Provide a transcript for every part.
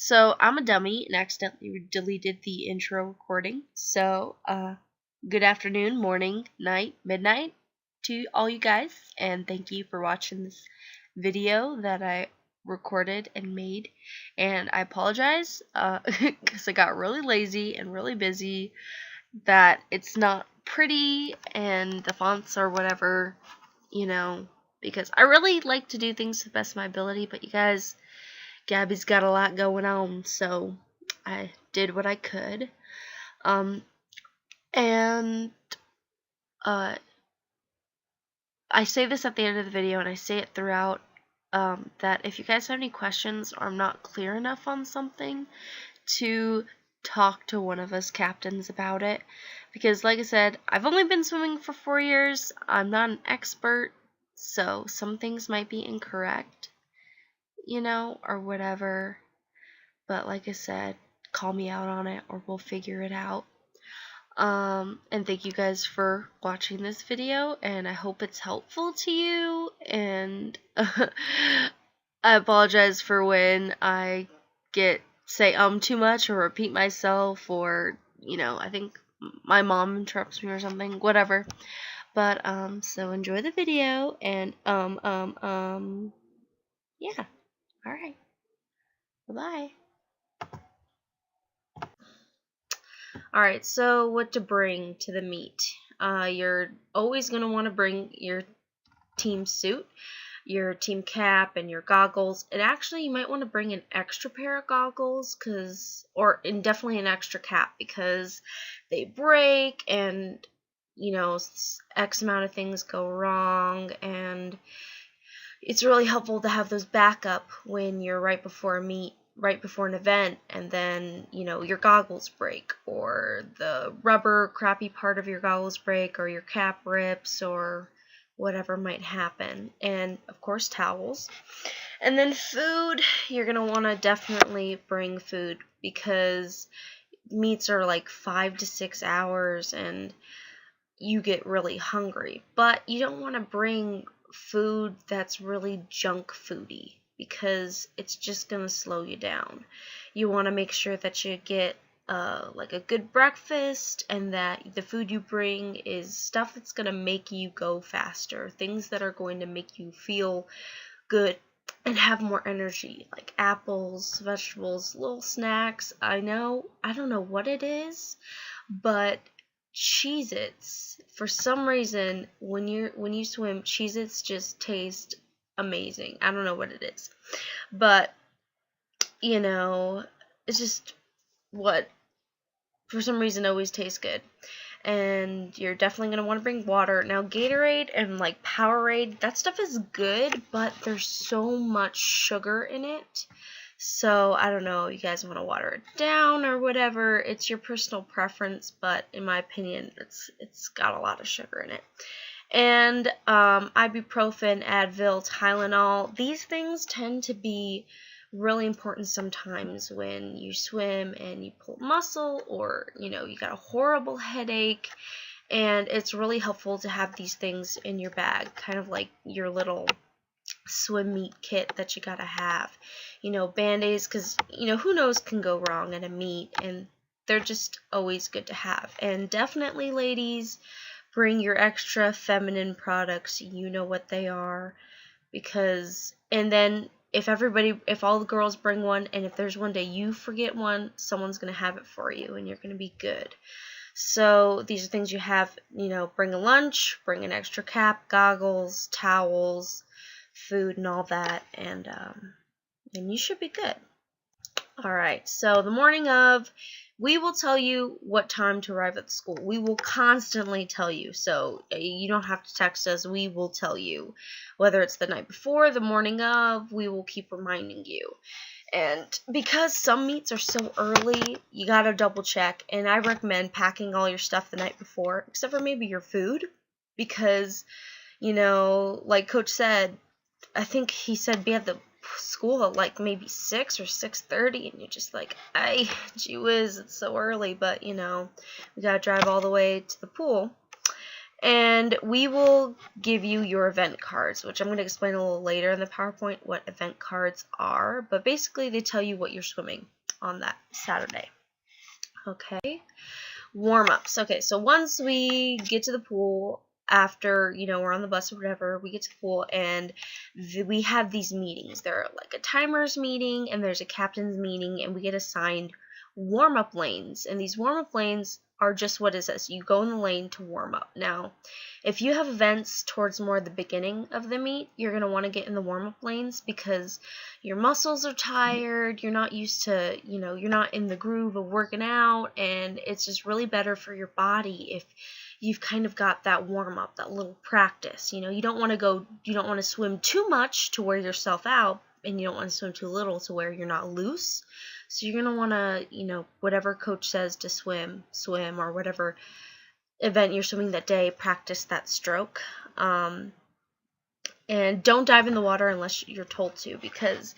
So I'm a dummy and accidentally deleted the intro recording. So, good afternoon, morning, night, midnight to all you guys, and thank you for watching this video that I recorded and made. And I apologize, because I got really lazy and really busy, that it's not pretty and the fonts or whatever, because I really like to do things to the best of my ability, but you guys, Gabby's got a lot going on, so I did what I could. And I say this at the end of the video, and I say it throughout, that if you guys have any questions or I'm not clear enough on something, to talk to one of us captains about it. Because, like I said, I've only been swimming for 4 years. I'm not an expert, so some things might be incorrect, or whatever. But like I said, call me out on it or we'll figure it out. And thank you guys for watching this video, and I hope it's helpful to you. And I apologize for when I say too much or repeat myself, or I think my mom interrupts me or something, whatever. But so enjoy the video, and yeah. All right. Bye-bye. Alright, so what to bring to the meet. You're always going to want to bring your team suit, your team cap, and your goggles. And actually, you might want to bring an extra pair of goggles, and definitely an extra cap, because they break and, X amount of things go wrong, and it's really helpful to have those backup when you're right before an event, and then your goggles break, or the rubber crappy part of your goggles break, or your cap rips, or whatever might happen. And of course, towels. And then food, you're going to want to definitely bring food, because meets are like 5 to 6 hours and you get really hungry. But you don't want to bring food that's really junk foody, because it's just going to slow you down. You want to make sure that you get like a good breakfast, and that the food you bring is stuff that's going to make you go faster, things that are going to make you feel good and have more energy, like apples, vegetables, little snacks. I don't know what it is, but Cheez-Its, for some reason, when you swim, Cheez-Its just taste amazing. I don't know what it is, but it's just what for some reason always tastes good. And you're definitely going to want to bring water. Now, Gatorade and like Powerade, that stuff is good, but there's so much sugar in it. So, I don't know, you guys want to water it down or whatever. It's your personal preference, but in my opinion, it's got a lot of sugar in it. And ibuprofen, Advil, Tylenol, these things tend to be really important sometimes when you swim and you pull muscle, or you got a horrible headache, and it's really helpful to have these things in your bag, kind of like your little swim meet kit that you gotta have. Band-aids, because who knows can go wrong at a meet, and they're just always good to have. And definitely, ladies, bring your extra feminine products. You know what they are, and then if all the girls bring one, and if there's one day you forget one, someone's going to have it for you, and you're going to be good. So these are things you have, bring a lunch, bring an extra cap, goggles, towels, food, and all that, and you should be good. Alright, so the morning of, we will tell you what time to arrive at the school. We will constantly tell you, so you don't have to text us. We will tell you. Whether it's the night before, the morning of, we will keep reminding you. And because some meets are so early, you gotta double check. And I recommend packing all your stuff the night before, except for maybe your food. Because, like Coach said, I think he said be at the school at like maybe 6 or 6:30, and you're just like, gee whiz, it's so early. But we gotta drive all the way to the pool, And we will give you your event cards, which I'm going to explain a little later in the PowerPoint what event cards are. But basically, they tell you what you're swimming on that Saturday. Okay. Warm-ups. Okay, so once we get to the pool, after, we're on the bus or whatever, we get to the pool and we have these meetings. There are like a timers meeting and there's a captain's meeting, and we get assigned warm-up lanes. And these warm-up lanes are just what it says. You go in the lane to warm up. Now, if you have events towards more the beginning of the meet, you're going to want to get in the warm-up lanes because your muscles are tired, you're not used to, you're not in the groove of working out, and it's just really better for your body if you've kind of got that warm-up, that little practice. You don't want to swim too much to wear yourself out, and you don't want to swim too little to where you're not loose. So you're going to want to, whatever coach says to swim, or whatever event you're swimming that day, practice that stroke. And don't dive in the water unless you're told to, because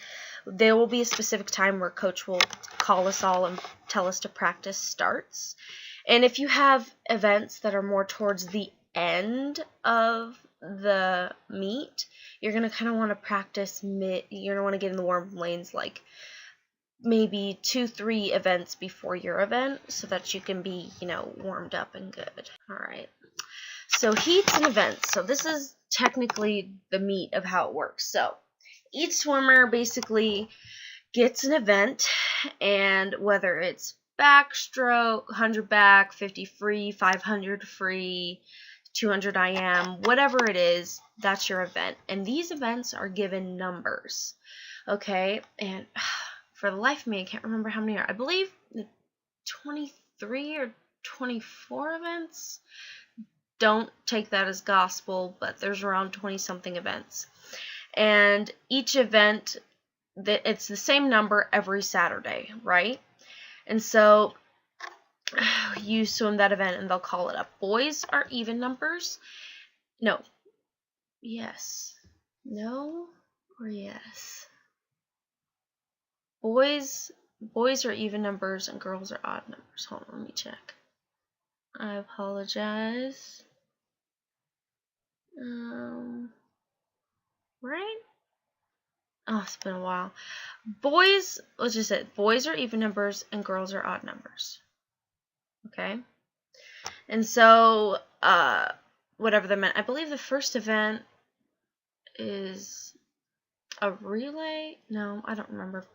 there will be a specific time where coach will call us all and tell us to practice starts. And if you have events that are more towards the end of the meet, you're going to kind of want to practice you're going to want to get in the warm lanes like maybe 2-3 events before your event so that you can be, warmed up and good. All right. So heats and events. So this is technically the meat of how it works. So each swimmer basically gets an event, and whether it's backstroke, 100 back, 50 free, 500 free, 200 IM, whatever it is, that's your event. And these events are given numbers. Okay, and for the life of me, I can't remember how many are. I believe 23 or 24 events. Don't take that as gospel, but there's around 20-something events. And each event, it's the same number every Saturday, right? And so you swim that event and they'll call it up. Boys are even numbers. No. Yes. No or yes. Boys are even numbers and girls are odd numbers. Hold on, let me check. I apologize. Right? Oh, it's been a while. Boys, let's just say boys are even numbers and girls are odd numbers. Okay? And so, whatever that meant. I believe the first event is a relay. No, I don't remember.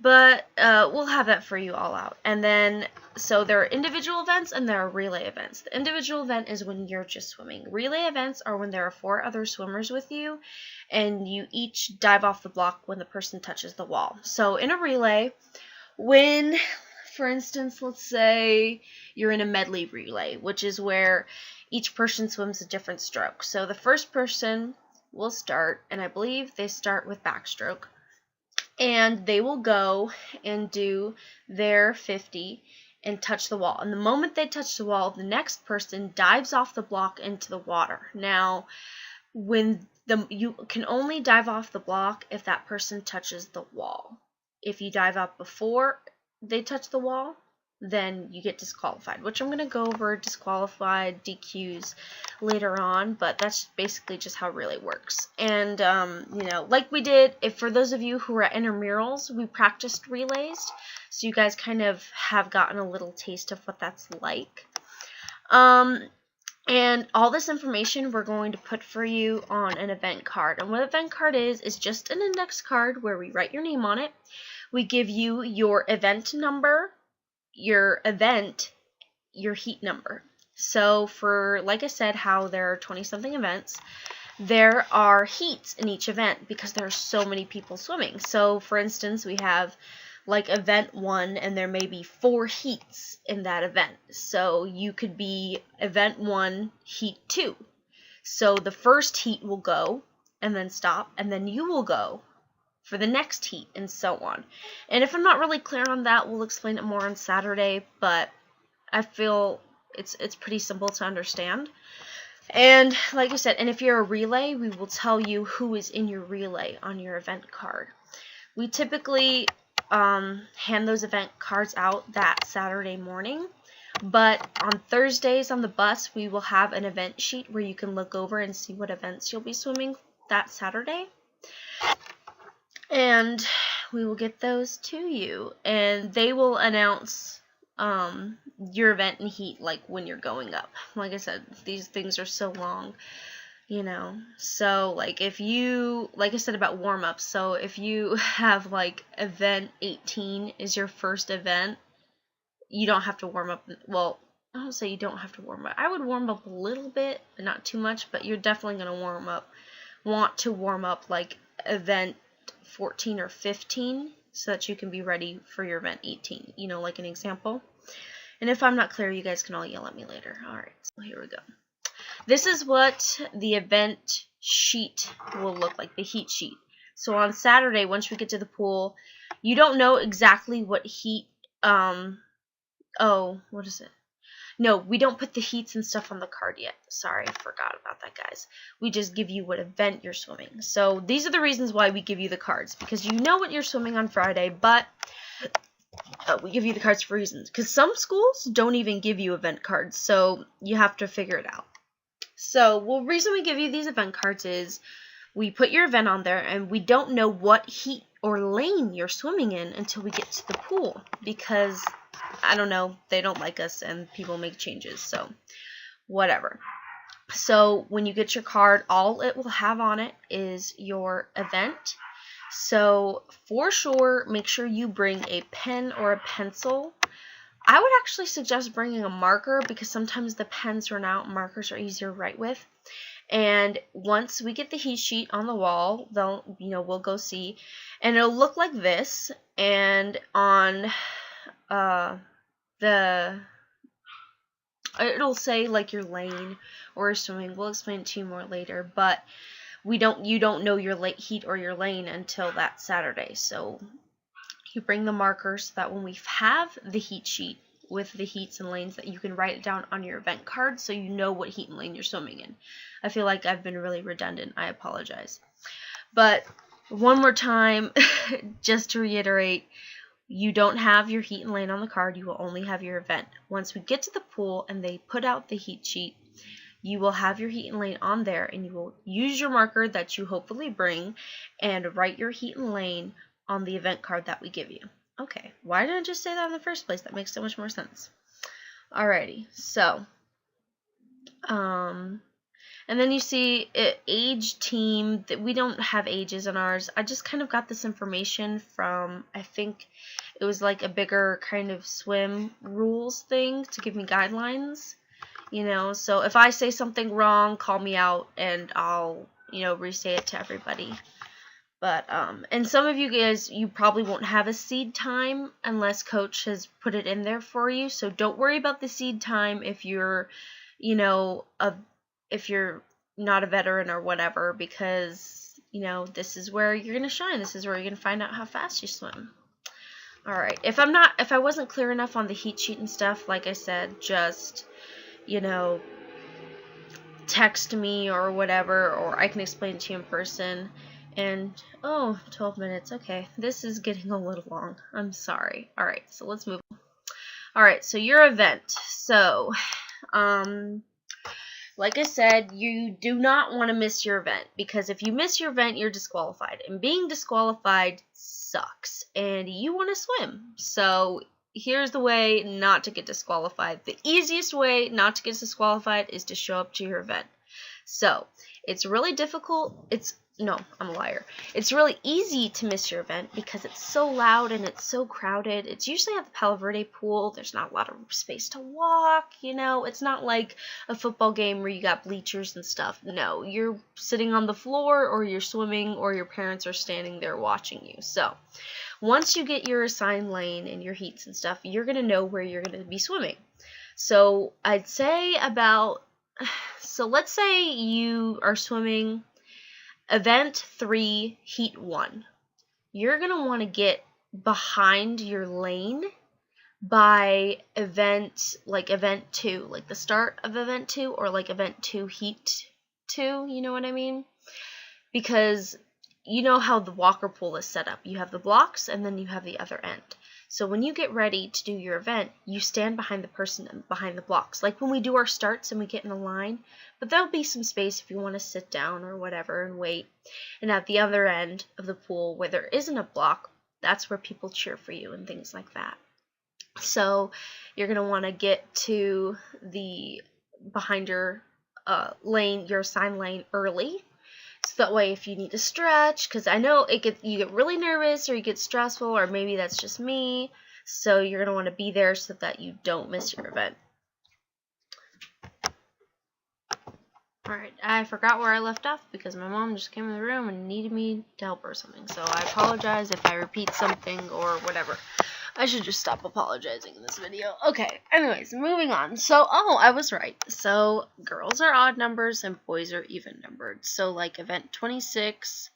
But we'll have that for you all out. And then, so there are individual events and there are relay events. The individual event is when you're just swimming. Relay events are when there are 4 other swimmers with you, and you each dive off the block when the person touches the wall. So in a relay, when, for instance, let's say you're in a medley relay, which is where each person swims a different stroke. So the first person will start, and I believe they start with backstroke. And they will go and do their 50 and touch the wall. And the moment they touch the wall, the next person dives off the block into the water. Now, you can only dive off the block if that person touches the wall. If you dive up before they touch the wall, then you get disqualified, which I'm going to go over disqualified, DQs later on, but that's basically just how it really works. And, like we did, for those of you who are at intramurals, we practiced relays, so you guys kind of have gotten a little taste of what that's like. And all this information we're going to put for you on an event card. And what an event card is just an index card where we write your name on it. We give you your event number, your event, your heat number. So for, like I said, how there are 20-something events, there are heats in each event because there are so many people swimming. So for instance, we have like event 1 and there may be 4 heats in that event. So you could be event 1, heat 2. So the first heat will go and then stop, and then you will go for the next heat, and so on. And if I'm not really clear on that, we'll explain it more on Saturday, but I feel it's pretty simple to understand. And like I said, and if you're a relay, we will tell you who is in your relay on your event card. We typically hand those event cards out that Saturday morning. But on Thursdays on the bus, we will have an event sheet where you can look over and see what events you'll be swimming that Saturday. And we will get those to you. And they will announce your event and heat like when you're going up. Like I said, these things are so long. So like if you, like I said about warm-ups, so if you have like event 18 is your first event, you don't have to warm up. Well, I don't say you don't have to warm up. I would warm up a little bit, but not too much, but you're definitely going to want to warm up like event 14 or 15 so that you can be ready for your event 18, like an example. And if I'm not clear, you guys can all yell at me later. All right, so here we go. This is what the event sheet will look like, the heat sheet. So on Saturday, once we get to the pool, you don't know exactly what heat, what is it? No, we don't put the heats and stuff on the card yet. Sorry, I forgot about that, guys. We just give you what event you're swimming. So these are the reasons why we give you the cards, because you know what you're swimming on Friday, but we give you the cards for reasons. Because some schools don't even give you event cards, so you have to figure it out. So, the reason we give you these event cards is we put your event on there, and we don't know what heat or lane you're swimming in until we get to the pool, because, I don't know, they don't like us, and people make changes, so whatever. So, when you get your card, all it will have on it is your event. So, for sure, make sure you bring a pen or a pencil. I would actually suggest bringing a marker because sometimes the pens run out, markers are easier to write with. And once we get the heat sheet on the wall, we'll go see, and it'll look like this. And on it'll say like your lane or swimming. We'll explain it to you more later, but you don't know your heat or your lane until that Saturday. So you bring the markers so that when we have the heat sheet with the heats and lanes, that you can write it down on your event card so you know what heat and lane you're swimming in. I feel like I've been really redundant. I apologize. But one more time, just to reiterate, you don't have your heat and lane on the card. You will only have your event. Once we get to the pool and they put out the heat sheet, you will have your heat and lane on there, and you will use your marker that you hopefully bring and write your heat and lane on the event card that we give you. Okay, why didn't I just say that in the first place? That makes so much more sense. Alrighty, so, and then you see age team. That we don't have ages in ours. I just kind of got this information from, I think it was like a bigger kind of swim rules thing to give me guidelines. So if I say something wrong, call me out and I'll, re-say it to everybody. But, and some of you guys, you probably won't have a seed time unless coach has put it in there for you. So don't worry about the seed time if you're, if you're not a veteran or whatever, because, this is where you're going to shine. This is where you're going to find out how fast you swim. All right. If I wasn't clear enough on the heat sheet and stuff, like I said, just, text me or whatever, or I can explain it to you in person. And, 12 minutes. Okay, this is getting a little long. I'm sorry. All right, so let's move on. All right, so your event. So, like I said, you do not want to miss your event, because if you miss your event, you're disqualified. And being disqualified sucks, and you want to swim. So, here's the way not to get disqualified. The easiest way not to get disqualified is to show up to your event. So, it's really difficult. No, I'm a liar. It's really easy to miss your event because it's so loud and it's so crowded. It's usually at the Palo Verde pool. There's not a lot of space to walk, It's not like a football game where you got bleachers and stuff. No, you're sitting on the floor or you're swimming or your parents are standing there watching you. So, once you get your assigned lane and your heats and stuff, you're going to know where you're going to be swimming. So, I'd say let's say you are swimming Event 3, Heat 1. You're going to want to get behind your lane by event 2, like the start of event 2, or like event 2, Heat 2, you know what I mean? Because you know how the walker pool is set up. You have the blocks and then you have the other end. So when you get ready to do your event, you stand behind the person behind the blocks. Like when we do our starts and we get in a line, but there'll be some space if you want to sit down or whatever and wait. And at the other end of the pool where there isn't a block, that's where people cheer for you and things like that. So you're going to want to get to the behind your lane, your assigned lane early. So that way if you need to stretch, because I know you get really nervous or you get stressful, or maybe that's just me, so you're going to want to be there so that you don't miss your event. Alright, I forgot where I left off because my mom just came in the room and needed me to help her or something, so I apologize if I repeat something or whatever. I should just stop apologizing in this video. Okay, anyways, moving on. So, I was right. So, girls are odd numbers and boys are even numbered. So, like event 26,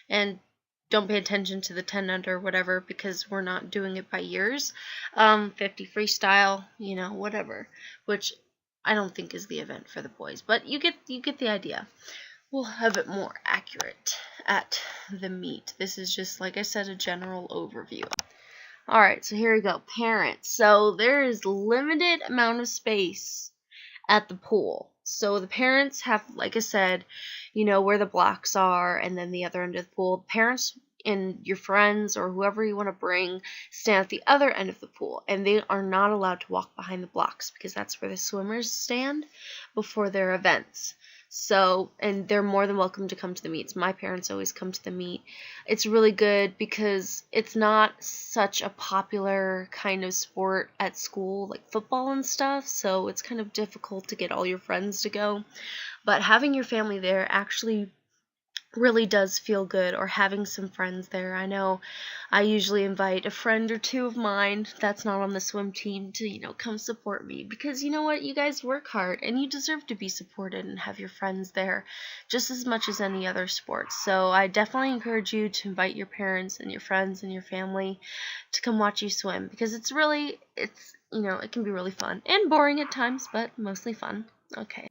and don't pay attention to the 10 under, whatever, because we're not doing it by years. 50 freestyle, whatever, which I don't think is the event for the boys, but you get the idea. We'll have it more accurate at the meet. This is just, like I said, a general overview. Alright, so here we go. Parents. So there is limited amount of space at the pool. So the parents have, like I said, where the blocks are, and then the other end of the pool. Parents and your friends or whoever you want to bring stand at the other end of the pool, and they are not allowed to walk behind the blocks because that's where the swimmers stand before their events. So, and they're more than welcome to come to the meets. My parents always come to the meet. It's really good because it's not such a popular kind of sport at school, like football and stuff, so it's kind of difficult to get all your friends to go. But having your family there actually really does feel good, or having some friends there. I know I usually invite a friend or two of mine that's not on the swim team to, come support me, because you know what, you guys work hard and you deserve to be supported and have your friends there just as much as any other sport. So I definitely encourage you to invite your parents and your friends and your family to come watch you swim, because it can be really fun and boring at times, but mostly fun. Okay.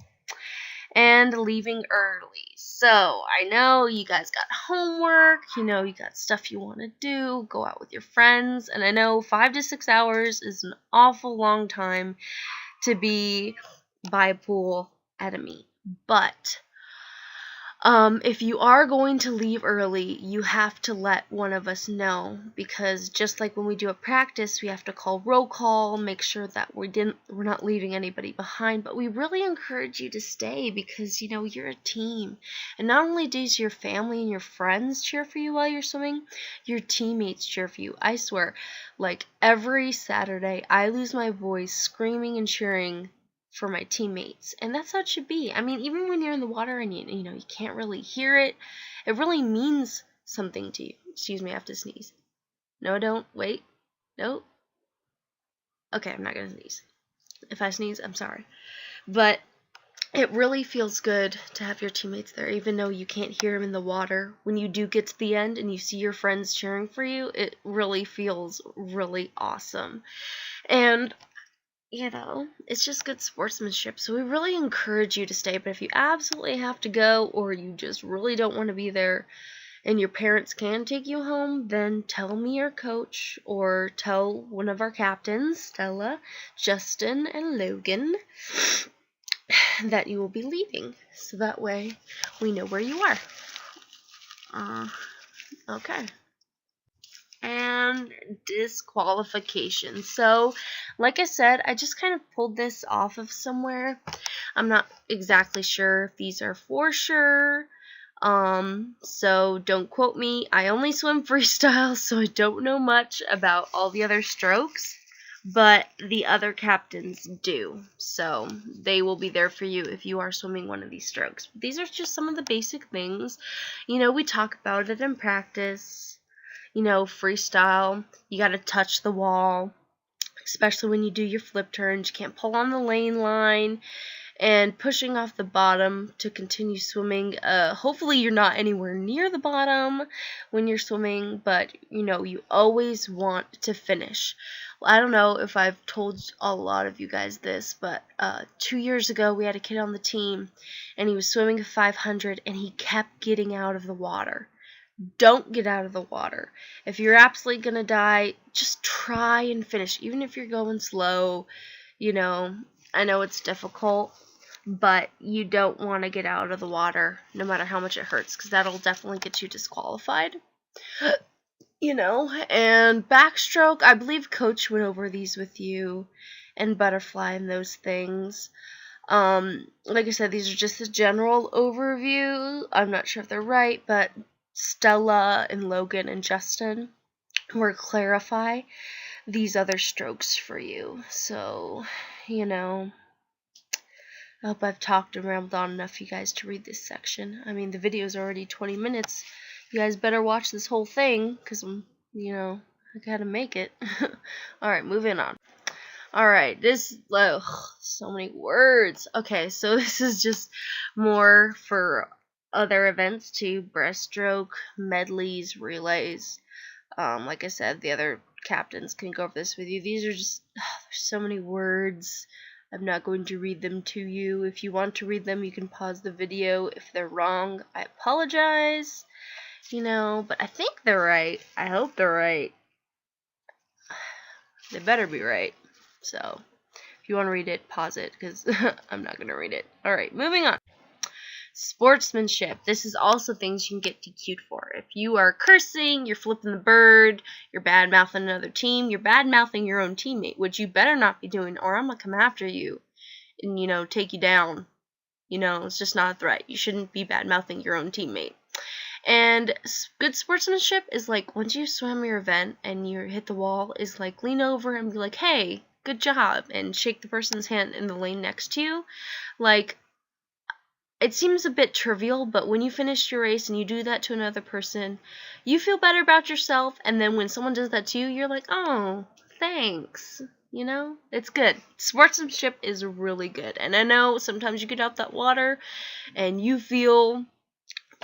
And leaving early. So, I know you guys got homework, you got stuff you want to do, go out with your friends, and I know 5 to 6 hours is an awful long time to be by a pool at a meet. But if you are going to leave early, you have to let one of us know, because just like when we do a practice, we have to call roll call, make sure that we're not leaving anybody behind. But we really encourage you to stay because you're a team, and not only does your family and your friends cheer for you while you're swimming, your teammates cheer for you. I swear, like every Saturday, I lose my voice screaming and cheering for my teammates, and that's how it should be. I mean, even when you're in the water and you can't really hear it, it really means something to you. Excuse me, I have to sneeze. No, don't. Wait. No. Okay, I'm not gonna sneeze. If I sneeze, I'm sorry. But it really feels good to have your teammates there, even though you can't hear them in the water. When you do get to the end and you see your friends cheering for you, it really feels really awesome. And it's just good sportsmanship. So we really encourage you to stay. But if you absolutely have to go, or you just really don't want to be there, and your parents can take you home, then tell me, your coach, or tell one of our captains, Stella, Justin, and Logan, that you will be leaving. So that way we know where you are. Okay. And disqualification. So, like I said, I just kind of pulled this off of somewhere. I'm not exactly sure if these are for sure. So don't quote me. I only swim freestyle, so I don't know much about all the other strokes, but the other captains do. So they will be there for you if you are swimming one of these strokes. These are just some of the basic things. We talk about it in practice. Freestyle, you got to touch the wall, especially when you do your flip turns. You can't pull on the lane line, and pushing off the bottom to continue swimming. Hopefully you're not anywhere near the bottom when you're swimming, but you always want to finish. Well, I don't know if I've told a lot of you guys this, but 2 years ago we had a kid on the team, and he was swimming a 500 and he kept getting out of the water. don't get out of the water. If you're absolutely gonna die, just try and finish, even if you're going slow. You know, I know it's difficult, but you don't want to get out of the water no matter how much it hurts, because that'll definitely get you disqualified. You know, and backstroke, I believe Coach went over these with you, and butterfly and those things. Like I said, these are just a general overview. I'm not sure if they're right, but Stella and Logan and Justin will clarify these other strokes for you. So, you know, I hope I've talked and rambled on enough for you guys to read this section. I mean, the video's already 20 minutes. You guys better watch this whole thing, because I'm, you know, I gotta make it. Alright, moving on. Alright, this, so many words. Okay, so this is just more for other events too. Breaststroke, medleys, relays. Like I said, the other captains can go over this with you. These are just, there's so many words. I'm not going to read them to you. If you want to read them, you can pause the video. If they're wrong, I apologize. You know, but I think they're right. I hope they're right. They better be right. So, if you want to read it, pause it, because I'm not going to read it. Alright, moving on. Sportsmanship. This is also things you can get DQ'd for. If you are cursing, you're flipping the bird, you're bad-mouthing another team, you're bad-mouthing your own teammate, which you better not be doing, or I'm going to come after you and, you know, take you down. You know, it's just not right. You shouldn't be bad-mouthing your own teammate. And good sportsmanship is like, once you swim your event and you hit the wall, is like lean over and be like, hey, good job, and shake the person's hand in the lane next to you. Like, it seems a bit trivial, but when you finish your race and you do that to another person, you feel better about yourself, and then when someone does that to you, you're like, oh, thanks. You know, it's good. Sportsmanship is really good. And I know sometimes you get out that water and you feel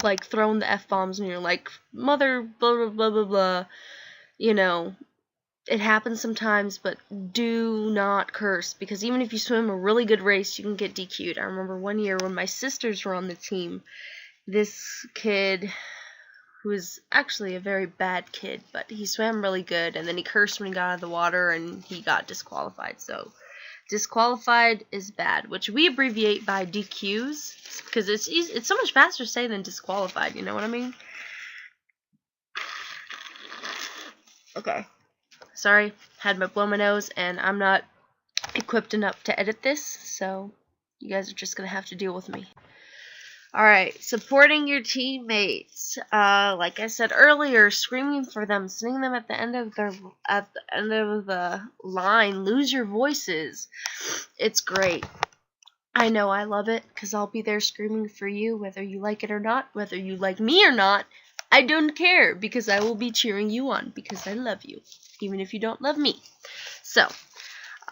like throwing the F-bombs and you're like, mother, blah, blah, blah, blah, blah. You know, it happens sometimes, but do not curse, because even if you swim a really good race, you can get DQ'd. I remember one year when my sisters were on the team, this kid, who was actually a very bad kid, but he swam really good, and then he cursed when he got out of the water, and he got disqualified. So, disqualified is bad, which we abbreviate by DQs, because it's easy, it's so much faster to say than disqualified, you know what I mean? Okay. Sorry, had my blow my nose, and I'm not equipped enough to edit this, so you guys are just gonna have to deal with me. Alright, supporting your teammates. Like I said earlier, screaming for them, singing them at the end of the line. Lose your voices. It's great. I know I love it, because I'll be there screaming for you, whether you like it or not, whether you like me or not. I don't care, because I will be cheering you on, because I love you, even if you don't love me. So,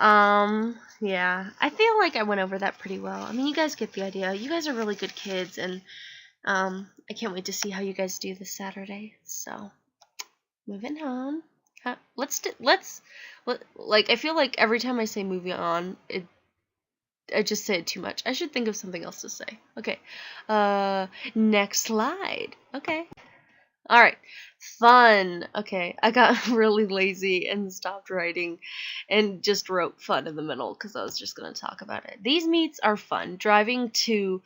yeah, I feel like I went over that pretty well. I mean, you guys get the idea. You guys are really good kids, and, I can't wait to see how you guys do this Saturday. So, moving on. Like, I feel like every time I say moving on, I just say it too much. I should think of something else to say. Okay, next slide. Okay. Alright, fun. Okay, I got really lazy and stopped writing and just wrote fun in the middle because I was just going to talk about it. These meets are fun. Driving to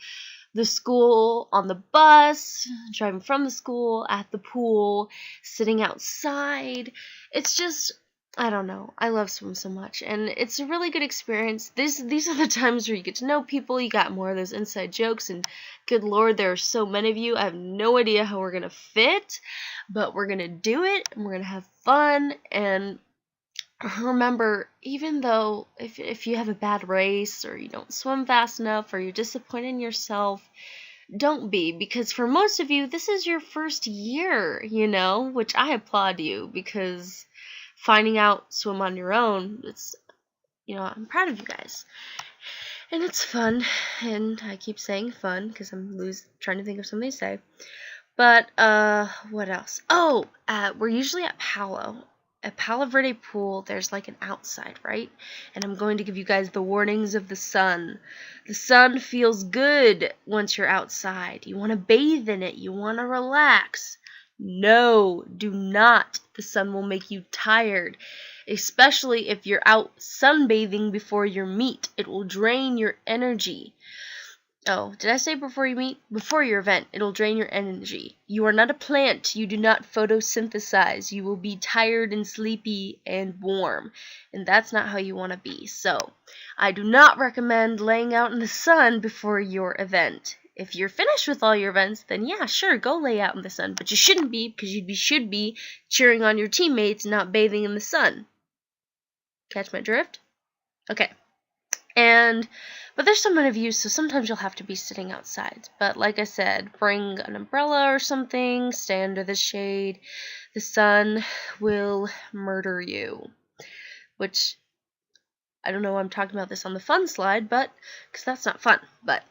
the school on the bus, driving from the school, at the pool, sitting outside. It's just, I don't know. I love swim so much, and it's a really good experience. These are the times where you get to know people. You got more of those inside jokes, and good lord, there are so many of you. I have no idea how we're gonna fit, but we're gonna do it, and we're gonna have fun. And remember, even though if you have a bad race, or you don't swim fast enough, or you're disappointed in yourself, don't be, because for most of you, this is your first year, you know, which I applaud you, because finding out swim on your own, it's, you know, I'm proud of you guys. And it's fun, and I keep saying fun because I'm trying to think of something to say. But, what else? Oh, we're usually at Palo. At Palo Verde Pool, there's like an outside, right? And I'm going to give you guys the warnings of the sun. The sun feels good once you're outside. You want to bathe in it. You want to relax. No, do not. The sun will make you tired, especially if you're out sunbathing before your meet. It will drain your energy. Oh, did I say before you meet? Before your event, it'll drain your energy. You are not a plant. You do not photosynthesize. You will be tired and sleepy and warm, and that's not how you want to be. So, I do not recommend laying out in the sun before your event. If you're finished with all your events, then yeah, sure, go lay out in the sun. But you shouldn't be, because you should be cheering on your teammates, not bathing in the sun. Catch my drift? Okay. But there's so many of you, so sometimes you'll have to be sitting outside. But like I said, bring an umbrella or something, stay under the shade. The sun will murder you. Which, I don't know why I'm talking about this on the fun slide, but, because that's not fun. But,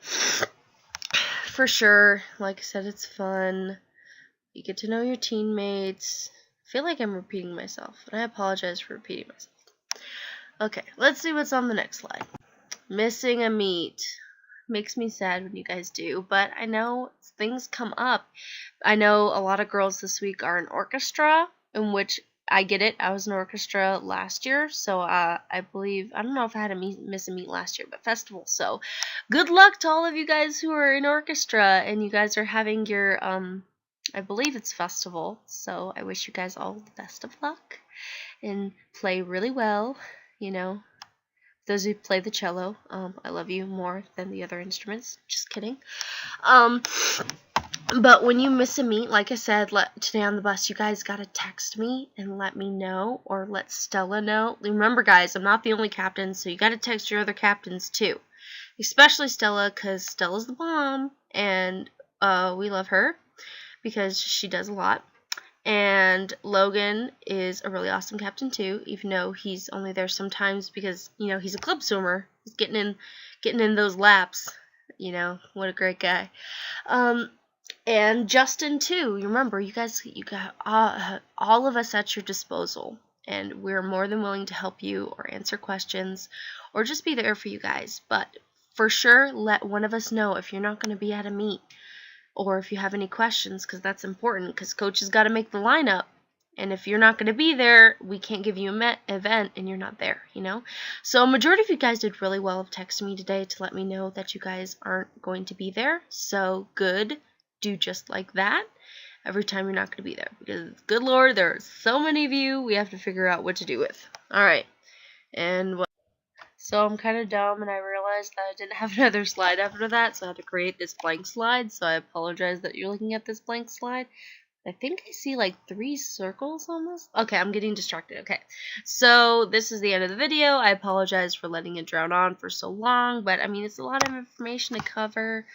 for sure, like I said, it's fun. You get to know your teammates. I feel like I'm repeating myself, and I apologize for repeating myself. Okay, let's see what's on the next slide. Missing a meet. Makes me sad when you guys do, but I know things come up. I know a lot of girls this week are in orchestra, in which I get it. I was in orchestra last year, so I believe, I don't know if I had a miss a meet last year, but festival. So good luck to all of you guys who are in orchestra, and you guys are having your, I believe it's festival, so I wish you guys all the best of luck, and play really well, you know. Those who play the cello, I love you more than the other instruments. Just kidding. But when you miss a meet, like I said, today on the bus, you guys gotta text me and let me know, or let Stella know. Remember, guys, I'm not the only captain, so you gotta text your other captains too. Especially Stella, because Stella's the bomb, and we love her because she does a lot. And Logan is a really awesome captain too, even though he's only there sometimes because, you know, he's a club swimmer. He's getting in those laps. You know, what a great guy. And Justin too. You remember, you got all of us at your disposal, and we're more than willing to help you or answer questions or just be there for you guys. But for sure, let one of us know if you're not going to be at a meet, or if you have any questions, because that's important, because coach has got to make the lineup, and if you're not going to be there, we can't give you an event, and you're not there, you know? So a majority of you guys did really well of texting me today to let me know that you guys aren't going to be there, so good, do just like that every time you're not going to be there, because good lord, there are so many of you we have to figure out what to do with. Alright, and so I'm kind of dumb, and I realized that I didn't have another slide after that, so I had to create this blank slide, so I apologize that you're looking at this blank slide. I think I see like 3 circles on this. Okay, I'm getting distracted. Okay, so this is the end of the video. I apologize for letting it drown on for so long, but I mean, it's a lot of information to cover,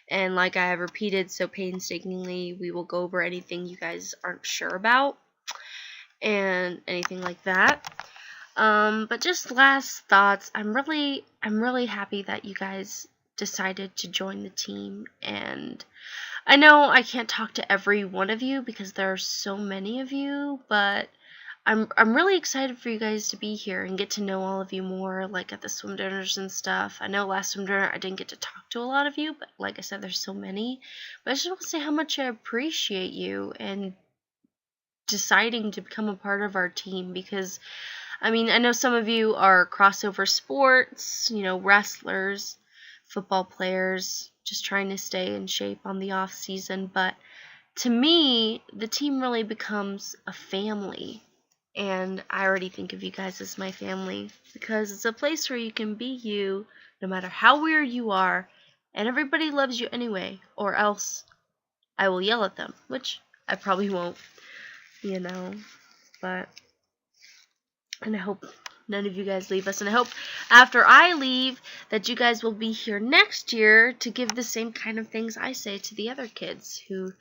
and like I have repeated so painstakingly, we will go over anything you guys aren't sure about, and anything like that. But just last thoughts, I'm really happy that you guys decided to join the team, and I know I can't talk to every one of you because there are so many of you, but I'm really excited for you guys to be here and get to know all of you more, like at the swim dinners and stuff. I know last swim dinner I didn't get to talk to a lot of you, but like I said, there's so many. But I just want to say how much I appreciate you and deciding to become a part of our team, because I mean, I know some of you are crossover sports, you know, wrestlers, football players, just trying to stay in shape on the off season, but to me, the team really becomes a family, and I already think of you guys as my family, because it's a place where you can be you, no matter how weird you are, and everybody loves you anyway, or else I will yell at them, which I probably won't, you know, but... And I hope none of you guys leave us. And I hope after I leave that you guys will be here next year to give the same kind of things I say to the other kids who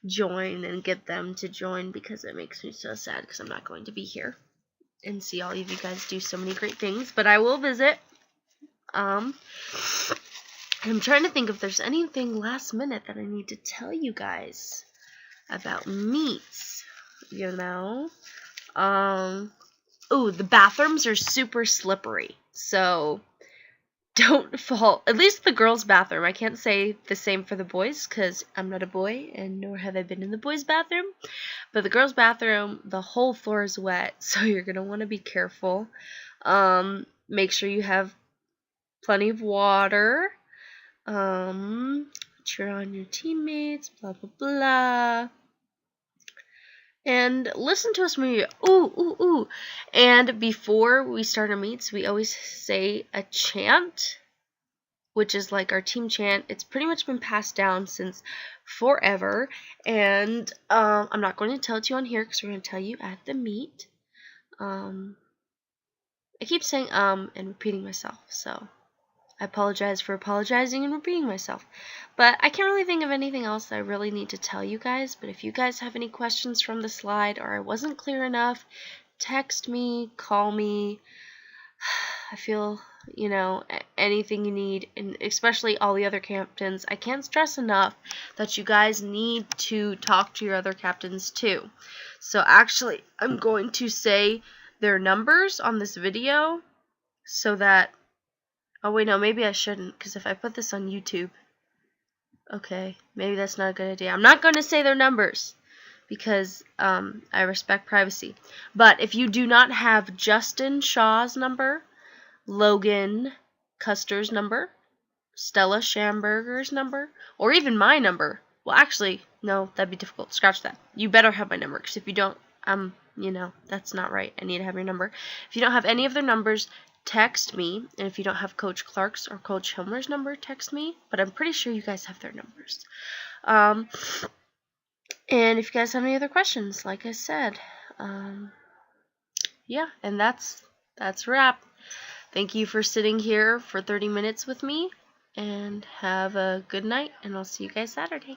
join, and get them to join, because it makes me so sad because I'm not going to be here and see all of you guys do so many great things. But I will visit. I'm trying to think if there's anything last minute that I need to tell you guys about meets, you know. Oh, the bathrooms are super slippery, so don't fall, at least the girls' bathroom. I can't say the same for the boys because I'm not a boy and nor have I been in the boys' bathroom. But the girls' bathroom, the whole floor is wet, so you're going to want to be careful. Make sure you have plenty of water. Cheer on your teammates, blah, blah, blah. And listen to us when we ooh, ooh, ooh. And before we start our meets, we always say a chant, which is like our team chant. It's pretty much been passed down since forever. And I'm not going to tell it to you on here because we're going to tell you at the meet. I keep saying and repeating myself, so I apologize for apologizing and repeating myself. But I can't really think of anything else that I really need to tell you guys. But if you guys have any questions from the slide or I wasn't clear enough, text me, call me. I feel, anything you need, and especially all the other captains. I can't stress enough that you guys need to talk to your other captains too. So actually, I'm going to say their numbers on this video so that... Oh, wait, no, maybe I shouldn't, because if I put this on YouTube... Okay, maybe that's not a good idea. I'm not going to say their numbers, because I respect privacy. But if you do not have Justin Shaw's number, Logan Custer's number, Stella Schamberger's number, or even my number... Well, actually, no, that'd be difficult. Scratch that. You better have my number, because if you don't, that's not right. I need to have your number. If you don't have any of their numbers... text me, and if you don't have Coach Clark's or Coach Hilmer's number, text me, but I'm pretty sure you guys have their numbers. And if you guys have any other questions, like I said, yeah, and that's a wrap. Thank you for sitting here for 30 minutes with me, and have a good night, and I'll see you guys Saturday.